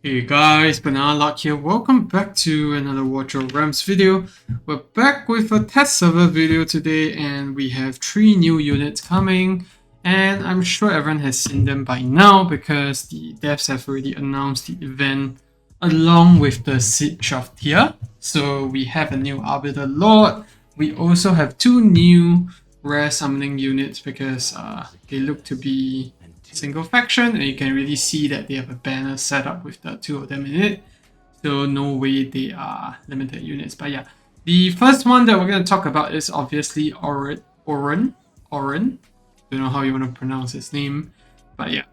Hey guys, Banana Lock here. Welcome back to another Watch Your Rams video. We're back with a test server video today, and we have 3 new units coming. And I'm sure everyone has seen them by now because the devs have already announced the event along with the Siege of Tyr. So we have a new Arbiter Lord. We also have 2 new rare summoning units because they look to be single faction, and you can really see that they have a banner set up with the 2 of them in it. So no way they are limited units. But yeah, the first one that we're going to talk about is obviously Oren. Don't know how you want to pronounce his name, but yeah.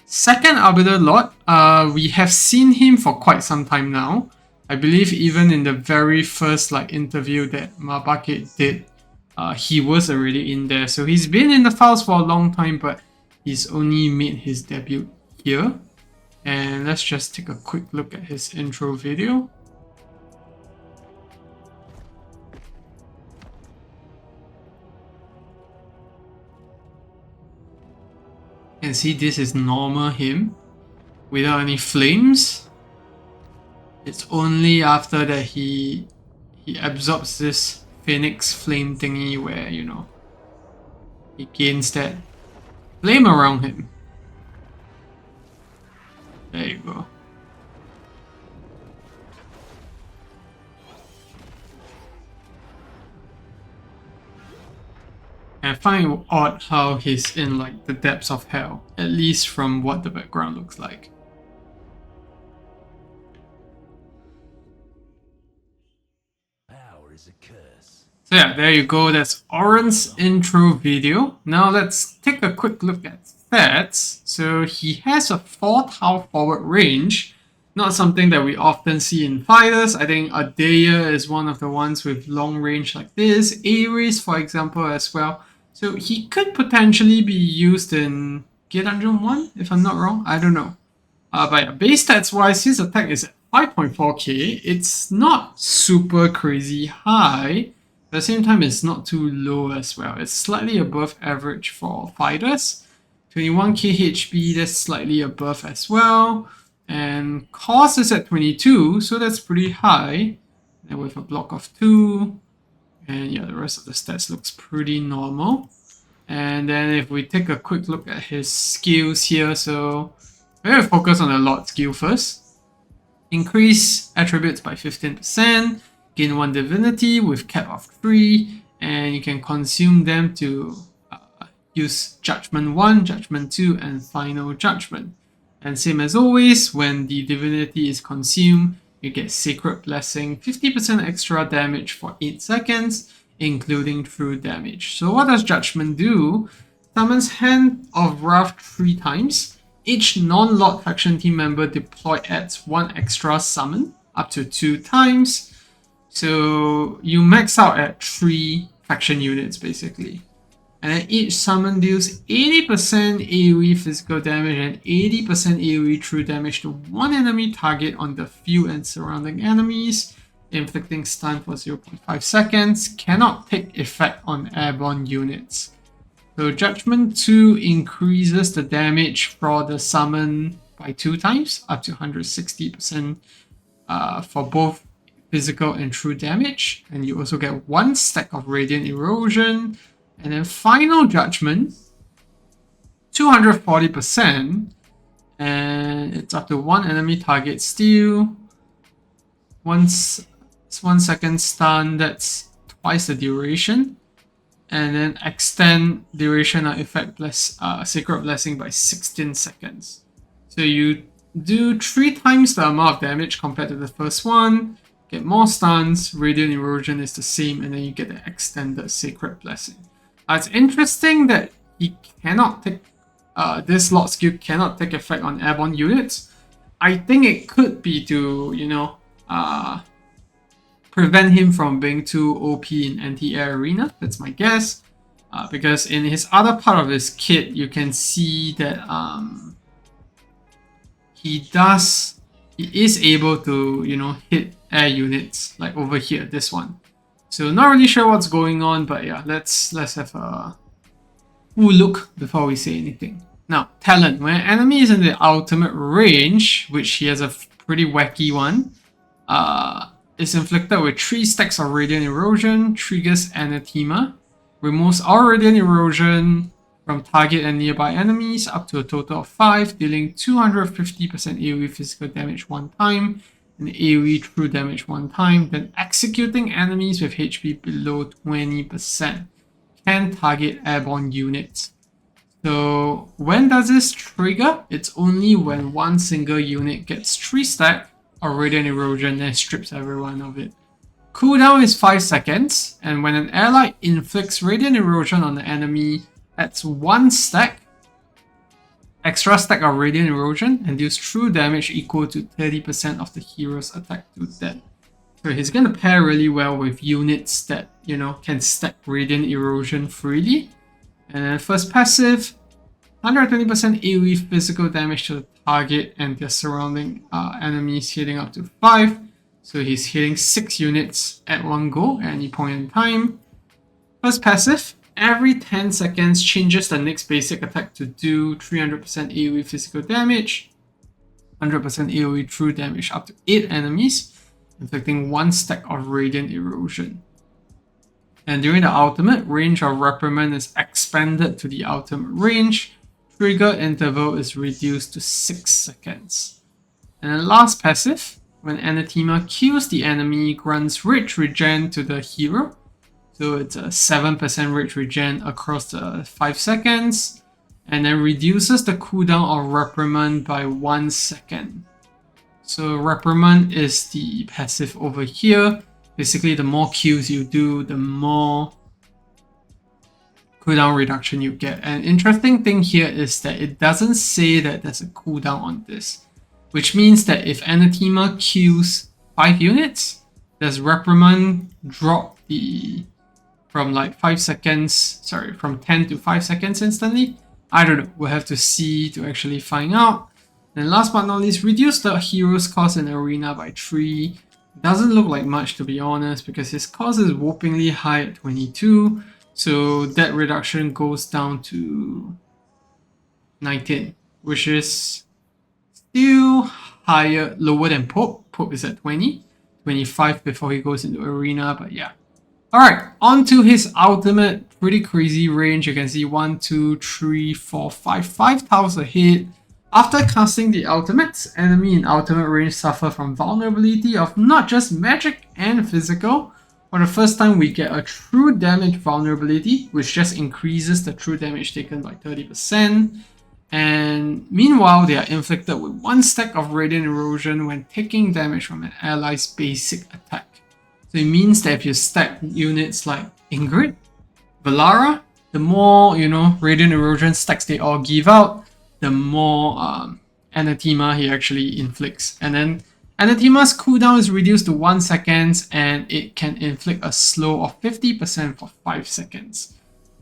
Second Arbiter Lord. We have seen him for quite some time now. I believe even in the very first interview that Mabake did, he was already in there. So he's been in the files for a long time, but he's only made his debut here. And let's just take a quick look at his intro video. You can see this is normal him without any flames. It's only after that he absorbs this phoenix flame thingy where, you know, he gains that flame around him. There you go. And I find it odd how he's in the depths of hell, at least from what the background looks like. Power is a curse. So yeah, there you go. That's Oren's intro video. Now let's take a quick look at stats. So he has a 4 tile forward range. Not something that we often see in fighters. I think Adaya is one of the ones with long range like this. Ares, for example, as well. So he could potentially be used in Gear Dungeon 1, if I'm not wrong. I don't know. But yeah, base stats wise, his attack is at 5.4k. It's not super crazy high. At the same time, it's not too low as well. It's slightly above average for fighters. 21k HP, that's slightly above as well. And cost is at 22, so that's pretty high. And with a block of 2. And yeah, the rest of the stats looks pretty normal. And then if we take a quick look at his skills here, so we're going to focus on the Lord skill first. Increase attributes by 15%, gain 1 divinity with cap of 3, and you can consume them to use Judgment 1, Judgment 2, and Final Judgment. And same as always, when the divinity is consumed, you get Sacred Blessing, 50% extra damage for 8 seconds, including true damage. So what does Judgment do? Summons Hand of Wrath 3 times. Each non-Lord faction team member deployed adds 1 extra summon, up to 2 times. So you max out at 3 faction units basically. And then each summon deals 80% AOE physical damage and 80% AOE true damage to 1 enemy target on the field and surrounding enemies, inflicting stun for 0.5 seconds. Cannot take effect on airborne units. So Judgment 2 increases the damage for the summon by 2 times, up to 160% for both physical and true damage. And you also get 1 stack of Radiant Erosion. And then Final Judgment, 240%, and it's up to 1 enemy target steal. 1 second stun, that's twice the duration. And then extend duration of effect Sacred Blessing by 16 seconds. So you do 3 times the amount of damage compared to the first one, get more stuns, Radiant Erosion is the same, and then you get the extended Sacred Blessing. It's interesting that he cannot take, this Lord skill cannot take effect on airborne units. I think it could be to, you know, prevent him from being too OP in anti-air arena. That's my guess. Because in his other part of his kit, you can see that he is able to, you know, hit air units like over here, this one. So not really sure what's going on, but yeah, let's have a full look before we say anything. Now, talent. When an enemy is in the ultimate range, which he has a pretty wacky one, is inflicted with 3 stacks of Radiant Erosion, triggers Anathema, removes all Radiant Erosion from target and nearby enemies up to a total of 5, dealing 250% AOE physical damage one time and AOE true damage one time, then executing enemies with HP below 20%. Can target airborne units. So when does this trigger? It's only when one single unit gets 3 stack of Radiant Erosion and strips everyone of it. Cooldown is 5 seconds, and when an ally inflicts Radiant Erosion on the enemy, that's 1 stack, extra stack of Radiant Erosion, and deals true damage equal to 30% of the hero's attack to death. So he's gonna pair really well with units that, you know, can stack Radiant Erosion freely. And then first passive, 120% AOE physical damage to the target and their surrounding enemies, hitting up to 5. So he's hitting 6 units at one go at any point in time. First passive, every 10 seconds changes the next basic attack to do 300% AOE physical damage, 100% AOE true damage up to 8 enemies, inflicting 1 stack of Radiant Erosion. And during the ultimate, range of Reprimand is expanded to the ultimate range. Trigger interval is reduced to 6 seconds. And then last passive, when Anathema kills the enemy, grants rage regen to the hero. So it's a 7% rage regen across the 5 seconds. And then reduces the cooldown of Reprimand by 1 second. So Reprimand is the passive over here. Basically, the more kills you do, the more cooldown reduction you get. And interesting thing here is that it doesn't say that there's a cooldown on this, which means that if Anathema kills 5 units, does Reprimand drop from like 5 seconds, from 10 to 5 seconds instantly? I don't know, we'll have to see to actually find out. And last but not least, reduce the hero's cost in arena by 3. Doesn't look like much, to be honest, because his cost is whoppingly high at 22. So that reduction goes down to 19, which is still lower than Pope. Pope is at 20, 25 before he goes into arena, but yeah. Alright, on to his ultimate. Pretty crazy range. You can see 1, 2, 3, 4, 5 tiles a hit. After casting the ultimates, enemy in ultimate range suffer from vulnerability of not just magic and physical. For the first time, we get a true damage vulnerability, which just increases the true damage taken by 30%. And meanwhile, they are inflicted with 1 stack of Radiant Erosion when taking damage from an ally's basic attack. So it means that if you stack units like Ingrid, Valara, the more, Radiant Erosion stacks they all give out, the more Anathema he actually inflicts. And then Anathema's cooldown is reduced to 1 second, and it can inflict a slow of 50% for 5 seconds.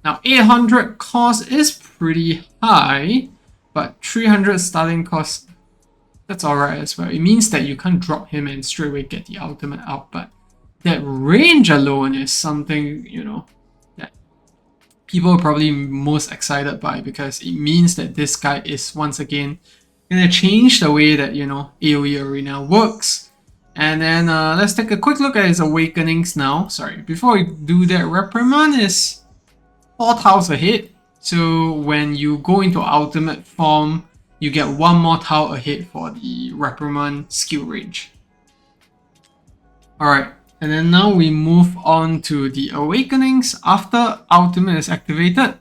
Now 800 cost is pretty high, but 300 starting cost, that's alright as well. It means that you can't drop him and straight away get the ultimate out, but that range alone is something, that people are probably most excited by, because it means that this guy is once again gonna change the way that AOE Arena works. And then let's take a quick look at his awakenings now. Sorry, before we do that, Reprimand is 4 tiles a hit. So when you go into ultimate form, you get 1 more tile a hit for the Reprimand skill range. Alright, and then now we move on to the awakenings. After ultimate is activated,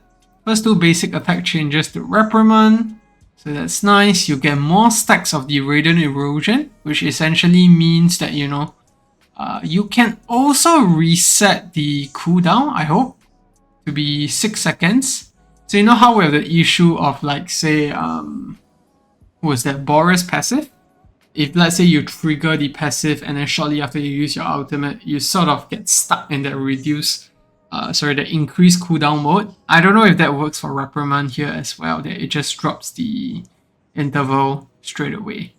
first 2 basic attack changes to Reprimand. So that's nice. You get more stacks of the Radiant Erosion, which essentially means that, you can also reset the cooldown, I hope, to be 6 seconds. So you know how we have the issue of, like, say, who was that, Boris passive? If, let's say, you trigger the passive and then shortly after you use your ultimate, you sort of get stuck in that the increased cooldown mode. I don't know if that works for Reprimand here as well, that it just drops the interval straight away.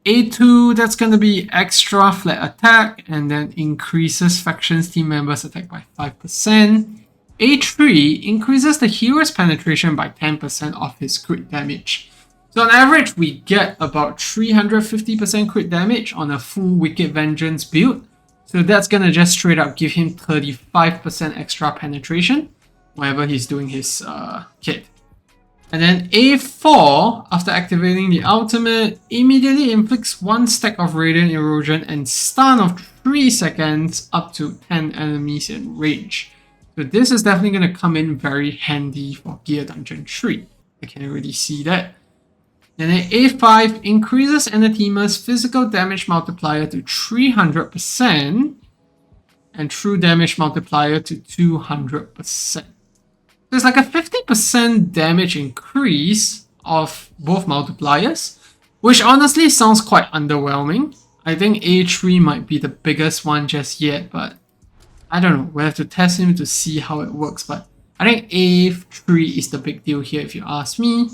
A2, that's going to be extra flat attack and then increases factions team members attack by 5%. A3 increases the hero's penetration by 10% of his crit damage. So on average, we get about 350% crit damage on a full Wicked Vengeance build. So that's gonna just straight up give him 35% extra penetration whenever he's doing his kit. And then A4, after activating the ultimate, immediately inflicts 1 stack of Radiant Erosion and stun of 3 seconds up to 10 enemies in range. So this is definitely going to come in very handy for Gear Dungeon 3. I can already see that. And then A5 increases Anathema's physical damage multiplier to 300% and true damage multiplier to 200%. There's like a 50% damage increase of both multipliers, which honestly sounds quite underwhelming. I think A3 might be the biggest one just yet, but I don't know. We'll have to test him to see how it works, but I think A3 is the big deal here if you ask me.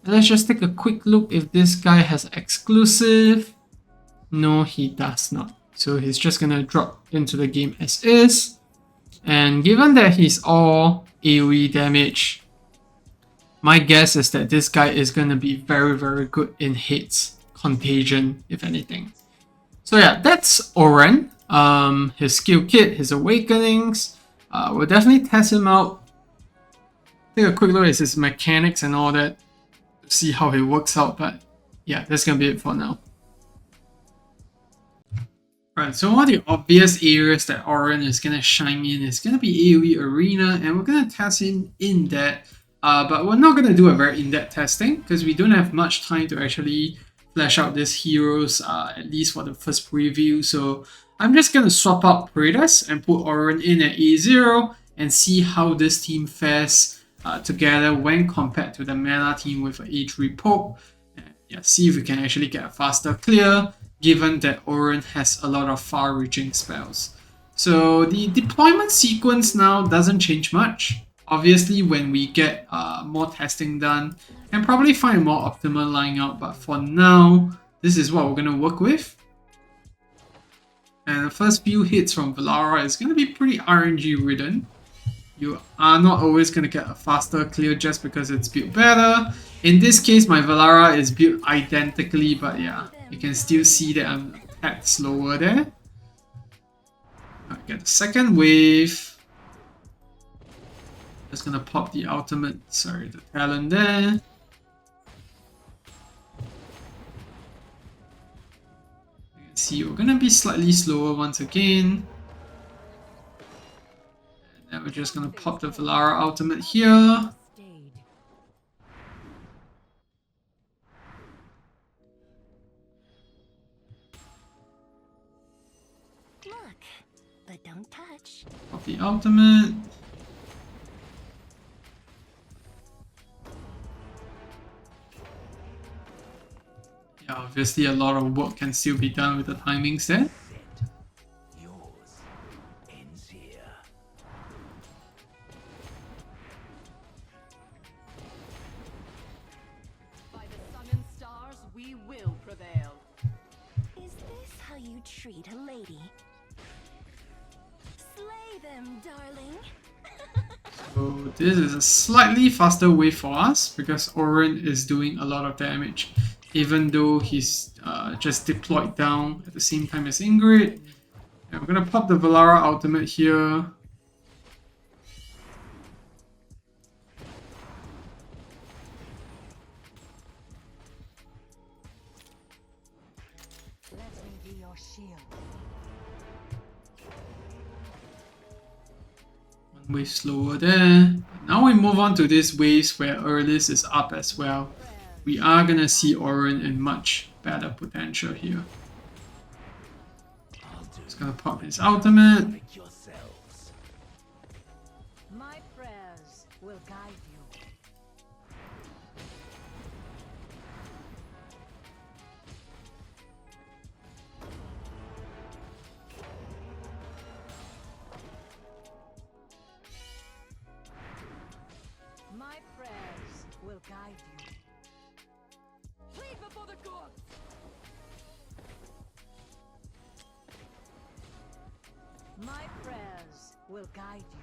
Let's just take a quick look if this guy has exclusive. No, he does not. So he's just gonna drop into the game as is. And given that he's all AOE damage, my guess is that this guy is gonna be very, very good in hits, contagion, if anything. So yeah, that's Oren. His skill kit, his awakenings. We'll definitely test him out. Take a quick look at his mechanics and all that. See how it works out, but yeah, that's gonna be it for now. Right, so one of the obvious areas that Oren is gonna shine in is gonna be AOE Arena, and we're gonna test him in that. But we're not gonna do a very in-depth testing because we don't have much time to actually flesh out these heroes, at least for the first preview. So I'm just gonna swap out Praetus and put Oren in at A0 and see how this team fares together when compared to the Mana team with an A3 Pope. Yeah, see if we can actually get a faster clear, given that Oren has a lot of far-reaching spells. So the deployment sequence now doesn't change much. Obviously, when we get more testing done, and probably find a more optimal lineup, but for now, this is what we're going to work with. And the first few hits from Valara is going to be pretty RNG ridden. You are not always going to get a faster clear just because it's built better. In this case, my Valara is built identically, but yeah, you can still see that I'm a tad slower there. I get the second wave. Just gonna pop the ultimate, sorry, the talent there. You can see we're gonna be slightly slower once again. And then we're just gonna pop the Valara ultimate here. Look, but don't touch. Pop the ultimate. Yeah, obviously a lot of work can still be done with the timings there. Yours ends here. By the sun and stars, we will prevail. Is this how you treat a lady? Slay them, darling. So this is a slightly faster wave for us because Oren is doing a lot of damage, even though he's just deployed down at the same time as Ingrid. And we're gonna pop the Valara ultimate here. Let me be your shield. One wave slower there. Now we move on to these waves where Earlis is up as well. We are gonna see Oren in much better potential here. Just gonna pop his ultimate. Make yourselves. My prayers will guide you. My prayers will guide you. Plead before the gods! My prayers will guide you.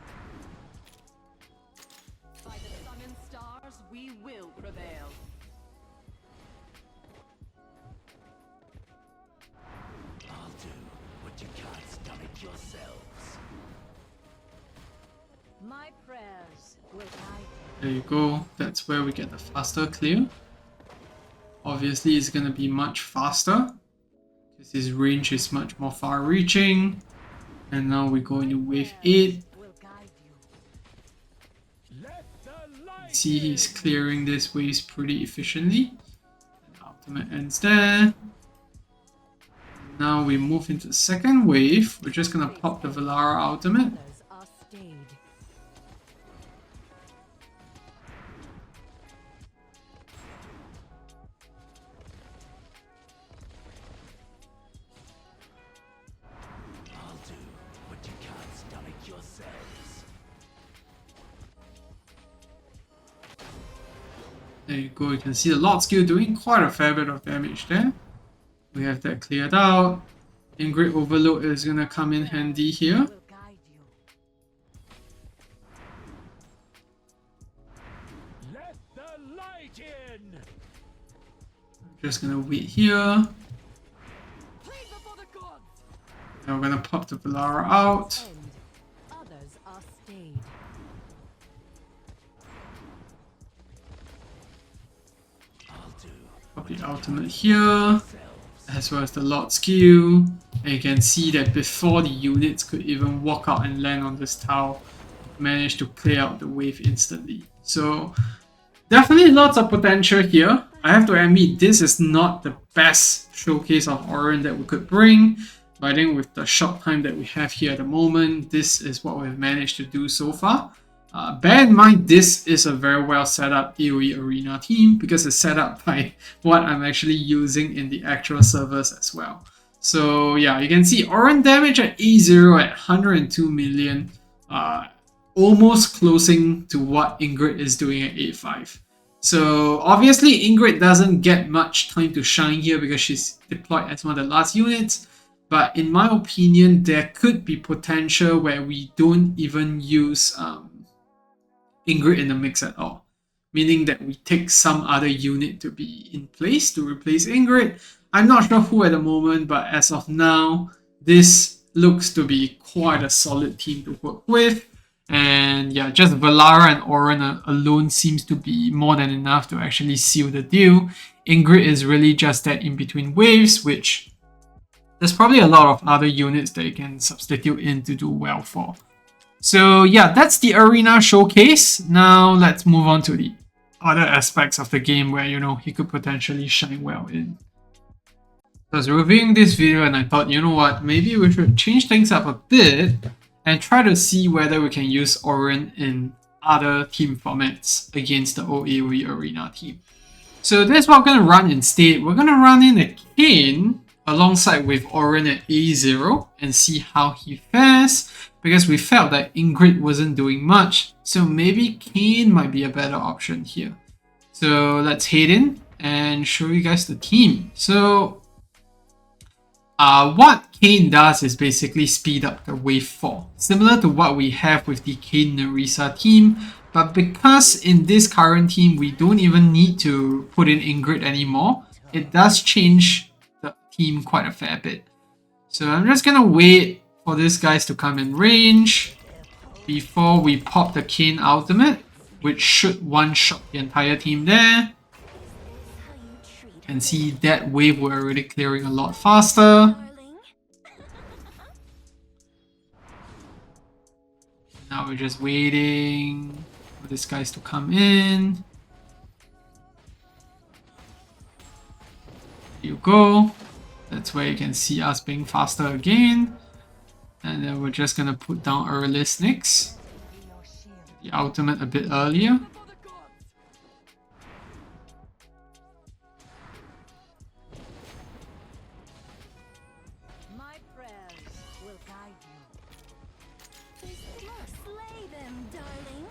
stars, we will prevail. I'll do what you can't stomach yourselves. My prayers will guide you. There you go. That's where we get the faster clear. Obviously, it's going to be much faster because his range is much more far-reaching. And now we go into wave 8. Will guide you. See, he's clearing this waves pretty efficiently. And ultimate ends there. Now we move into the second wave. We're just going to pop the Valara ultimate. Others are stayed. I'll do what you can't stomach yourselves. There you go, you can see the Lord skill doing quite a fair bit of damage there. We have that cleared out. Ingrid Overload is gonna come in handy here. Will guide you. Let the light in! Just gonna wait here. Plead before the gods. And we're gonna pop the Valara out. End. Others are stayed. I'll do Pop the ultimate here, as well as the Lord skill. And you can see that before the units could even walk out and land on this tile, managed to clear out the wave instantly. So definitely lots of potential here. I have to admit, this is not the best showcase of Oren that we could bring, but I think with the short time that we have here at the moment, this is what we've managed to do so far. Bear in mind, this is a very well set up AOE arena team because it's set up by what I'm actually using in the actual servers as well. So yeah, you can see Oren damage at A0 at 102 million, almost closing to what Ingrid is doing at A5. So obviously Ingrid doesn't get much time to shine here because she's deployed as one of the last units. But in my opinion, there could be potential where we don't even use Ingrid in the mix at all. Meaning that we take some other unit to be in place to replace Ingrid. I'm not sure who at the moment, but as of now, this looks to be quite a solid team to work with. And yeah, just Valara and Oren alone seems to be more than enough to actually seal the deal. Ingrid is really just that in between waves, which there's probably a lot of other units that you can substitute in to do well for. So yeah, that's the arena showcase. Now let's move on to the other aspects of the game where, you know, he could potentially shine well in. So I was reviewing this video and I thought, you know what, maybe we should change things up a bit and try to see whether we can use Oren in other team formats against the AOE arena team. So that's what we're going to run instead. We're going to run in a Kayn alongside with Oren at A0 and see how he fares, because we felt that Ingrid wasn't doing much, so maybe Kayn might be a better option here. So let's head in and show you guys the team. So what Kayn does is basically speed up the wave 4, similar to what we have with the Kayn Nerissa team, but because in this current team we don't even need to put in Ingrid anymore, it does change the team quite a fair bit. So I'm just gonna wait for these guys to come in range before we pop the Kayn ultimate, which should one-shot the entire team there. You can see that wave we're already clearing a lot faster. Darling. Now we're just waiting for these guys to come in. There you go. That's where you can see us being faster again. And then we're just gonna put down Earlist next. The ultimate a bit earlier. My prayers will guide you. Slay them, darling.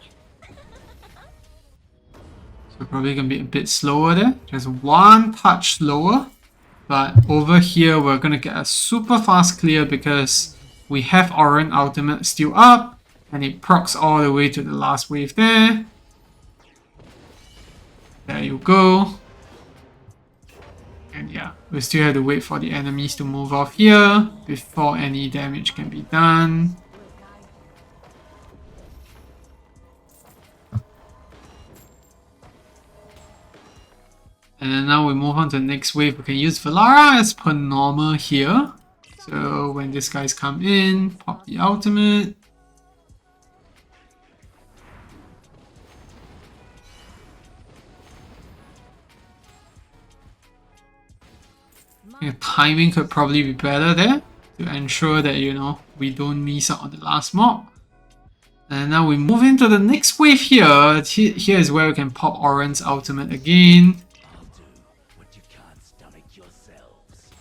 So probably gonna be a bit slower there. Just one touch slower. But over here we're gonna get a super fast clear because we have Oren ultimate still up and it procs all the way to the last wave there. There you go. And yeah, we still have to wait for the enemies to move off here before any damage can be done. And then now we move on to the next wave. We can use Valara as per normal here. So when these guys come in, pop the ultimate. Your timing could probably be better there to ensure that, you know, we don't miss out on the last mob. And now we move into the next wave here. Here is where we can pop Oren's ultimate again. I'll do what you can't stomach yourselves.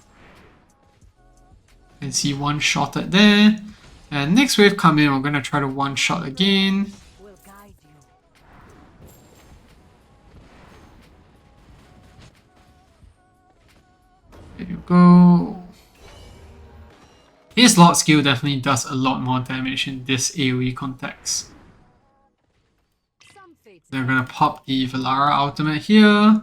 And see one-shotted there. And next wave come in, we're gonna try to one-shot again. Will guide you. There you go. His Lord skill definitely does a lot more damage in this AoE context. Some fates They're gonna pop the Valara ultimate here.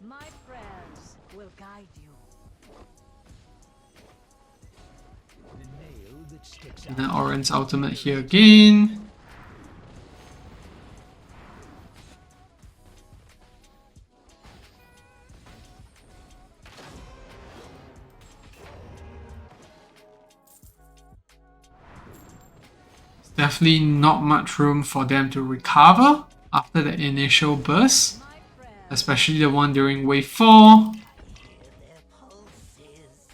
my prayers will guide you. The nail that sticks And then Oren's ultimate here again. Definitely not much room for them to recover after the initial burst, My prayers especially the one during wave 4. hear their pulses.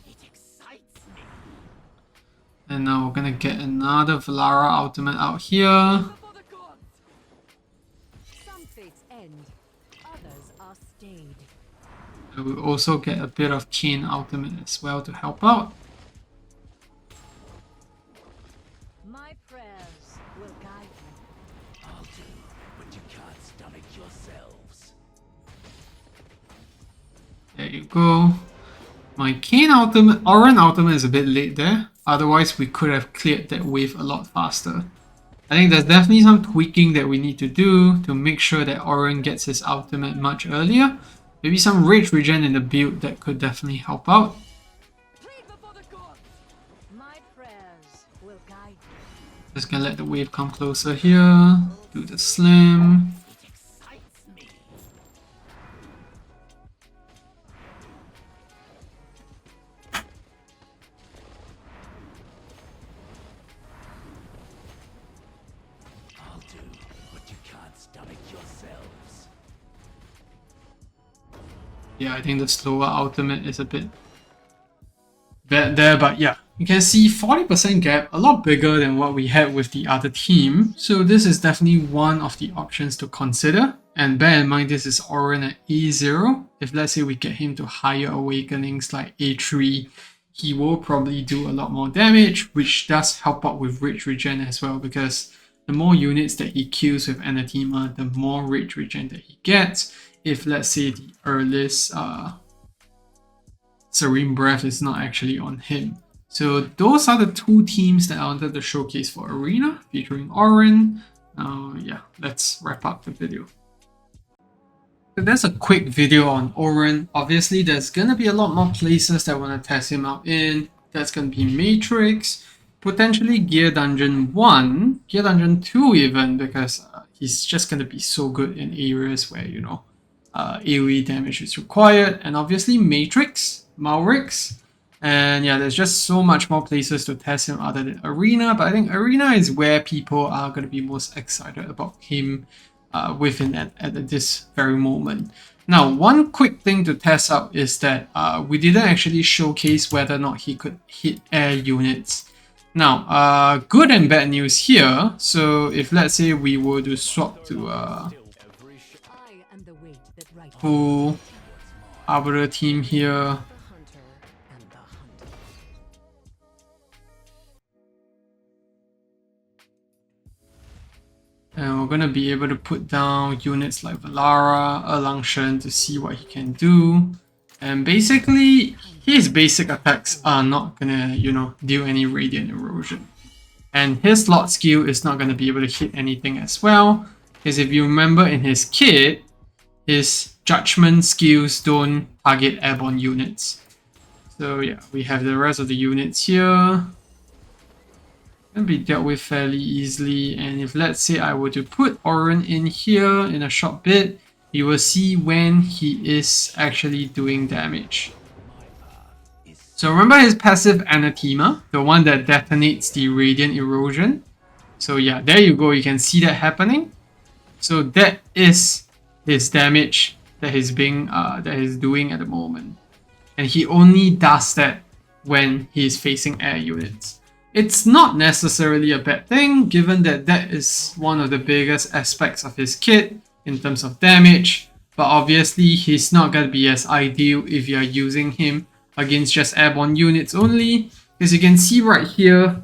It excites me. And now we're gonna get another Valara ultimate out here. before the gods. Some fates end, others are stayed. And we'll also get a bit of Chain ultimate as well to help out. My prayers will guide you. I'll do what you can't stomach yourselves. There you go. My Kain ultimate, Oren ultimate is a bit late there. Otherwise, we could have cleared that wave a lot faster. I think there's definitely some tweaking that we need to do to make sure that Oren gets his ultimate much earlier. Maybe some rage regen in the build that could definitely help out. Plead before the gods. My prayers will guide you. Just gonna let the wave come closer here. Do the slam. It excites me. I'll do what you can't stomach yourselves. Yeah, I think the slower ultimate is a bit bad there, but yeah. You can see 40% gap, a lot bigger than what we had with the other team. So this is definitely one of the options to consider. And bear in mind, this is Oren at A0. If let's say we get him to higher awakenings like A3, he will probably do a lot more damage, which does help out with rage regen as well, because the more units that he kills with Anathema, the more rage regen that he gets. If let's say the earliest Serene Breath is not actually on him. So those are the two teams that I wanted to showcase for Arena featuring Oren. Yeah, let's wrap up the video. So that's a quick video on Oren. Obviously, there's gonna be a lot more places that I want to test him out in. That's gonna be Matrix, potentially Gear Dungeon 1, Gear Dungeon 2 even, because he's just gonna be so good in areas where, you know, AoE damage is required, and obviously Matrix, Malrix, and yeah, there's just so much more places to test him other than Arena, but I think Arena is where people are going to be most excited about him within at this very moment. Now, one quick thing to test out is that we didn't actually showcase whether or not he could hit air units. Now, good and bad news here. So if let's say we were to swap to I am the weight that right full Arbiter team here, the hunter and the hunted. and we're going to be able to put down units like Valara, Erlangshen to see what he can do. And basically, his basic attacks are not gonna, do any radiant erosion. And his lot skill is not gonna be able to hit anything as well. Because if you remember in his kit, his judgment skills don't target airborne units. So yeah, we have the rest of the units here. Can be dealt with fairly easily. And if let's say I were to put Oren in here in a short bit, you will see when he is actually doing damage. So remember his passive Anathema, the one that detonates the radiant erosion. So yeah, there you go, you can see that happening. So that is his damage that he's doing at the moment. And he only does that when he's facing air units. It's not necessarily a bad thing, given that that is one of the biggest aspects of his kit in terms of damage, but obviously he's not going to be as ideal if you're using him against just airborne units only, because you can see right here,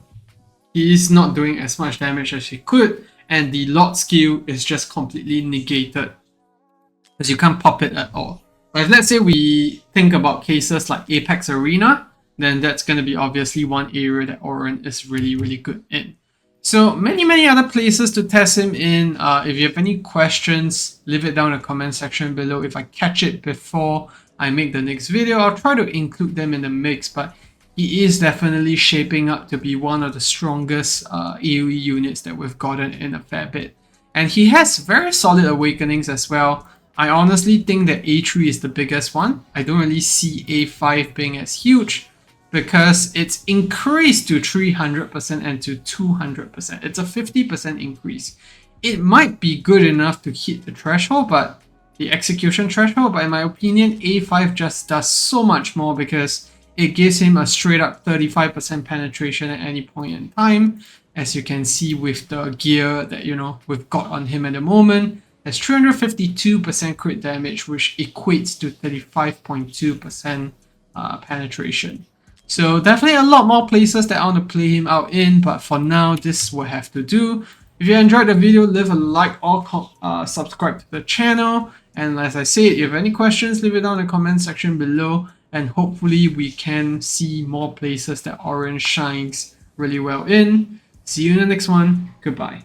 he is not doing as much damage as he could, and the lot skill is just completely negated, because you can't pop it at all. But if let's say we think about cases like Apex Arena, then that's going to be obviously one area that Oren is really, really good in. So many other places to test him in. If you have any questions, leave it down in the comment section below. If I catch it before I make the next video, I'll try to include them in the mix, but he is definitely shaping up to be one of the strongest AOE units that we've gotten in a fair bit. And he has very solid awakenings as well. I honestly think that A3 is the biggest one. I don't really see A5 being as huge, because it's increased to 300% and to 200%. It's a 50% increase. It might be good enough to hit the threshold, but the execution threshold, but in my opinion, A5 just does so much more because it gives him a straight up 35% penetration at any point in time. As you can see with the gear that, we've got on him at the moment. There's 352% crit damage, which equates to 35.2% penetration. So definitely a lot more places that I want to play him out in, but for now, this will have to do. If you enjoyed the video, leave a like or subscribe to the channel. And as I said, if you have any questions, leave it down in the comment section below. And hopefully we can see more places that Oren shines really well in. See you in the next one. Goodbye.